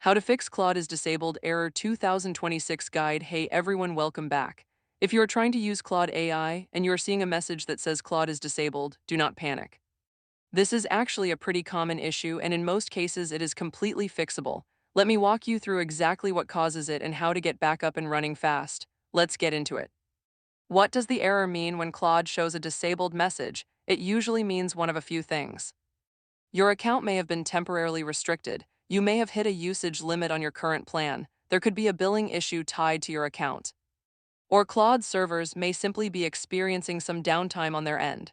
How to fix Claude is disabled error 2026 guide. Hey everyone, welcome back. If you are trying to use Claude AI and you are seeing a message that says Claude is disabled, do not panic. This is actually a pretty common issue, and in most cases it is completely fixable. Let me walk you through exactly what causes it and how to get back up and running fast. Let's get into it. What does the error mean when Claude shows a disabled message? It usually means one of a few things. Your account may have been temporarily restricted. You may have hit a usage limit on your current plan. There could be a billing issue tied to your account. Or Claude servers may simply be experiencing some downtime on their end.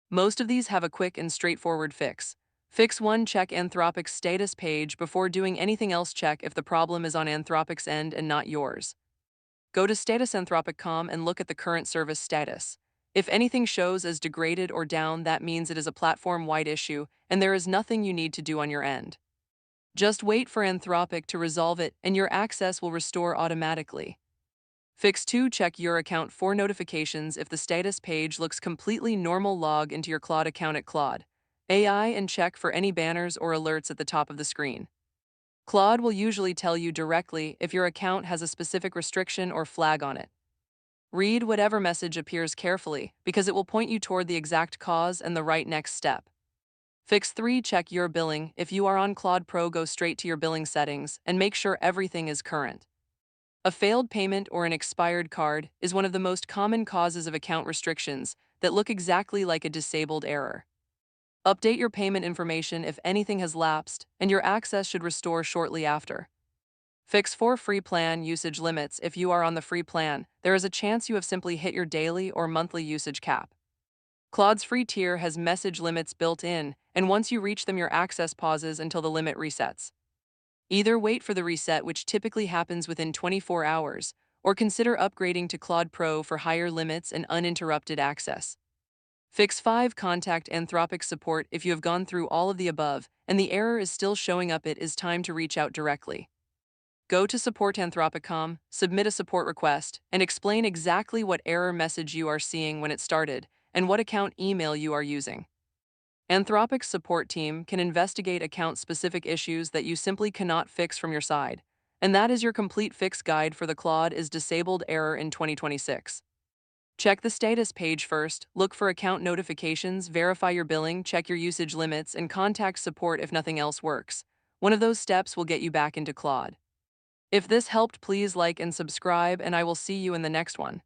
Most of these have a quick and straightforward fix. Fix 1. Check Anthropic's status page before doing anything else. Check if the problem is on Anthropic's end and not yours. Go to statusanthropic.com and look at the current service status. If anything shows as degraded or down, that means it is a platform-wide issue and there is nothing you need to do on your end. Just wait for Anthropic to resolve it and your access will restore automatically. Fix 2. Check your account for notifications. If the status page looks completely normal, log into your Claude account at Claude AI and check for any banners or alerts at the top of the screen. Claude will usually tell you directly if your account has a specific restriction or flag on it. Read whatever message appears carefully, because it will point you toward the exact cause and the right next step. Fix 3. Check your billing. If you are on Claude Pro, go straight to your billing settings and make sure everything is current. A failed payment or an expired card is one of the most common causes of account restrictions that look exactly like a disabled error. Update your payment information if anything has lapsed, and your access should restore shortly after. Fix 4. Free plan usage limits. If you are on the free plan, there is a chance you have simply hit your daily or monthly usage cap. Claude's free tier has message limits built in, and once you reach them, your access pauses until the limit resets. Either wait for the reset, which typically happens within 24 hours, or consider upgrading to Claude Pro for higher limits and uninterrupted access. Fix 5. Contact Anthropic support. If you have gone through all of the above and the error is still showing up, it is time to reach out directly. Go to support.anthropic.com, submit a support request, and explain exactly what error message you are seeing when it started and what account email you are using. Anthropic's support team can investigate account-specific issues that you simply cannot fix from your side. And that is your complete fix guide for the Claude is disabled error in 2026. Check the status page first, look for account notifications, verify your billing, check your usage limits, and contact support if nothing else works. One of those steps will get you back into Claude. If this helped, please like and subscribe, and I will see you in the next one.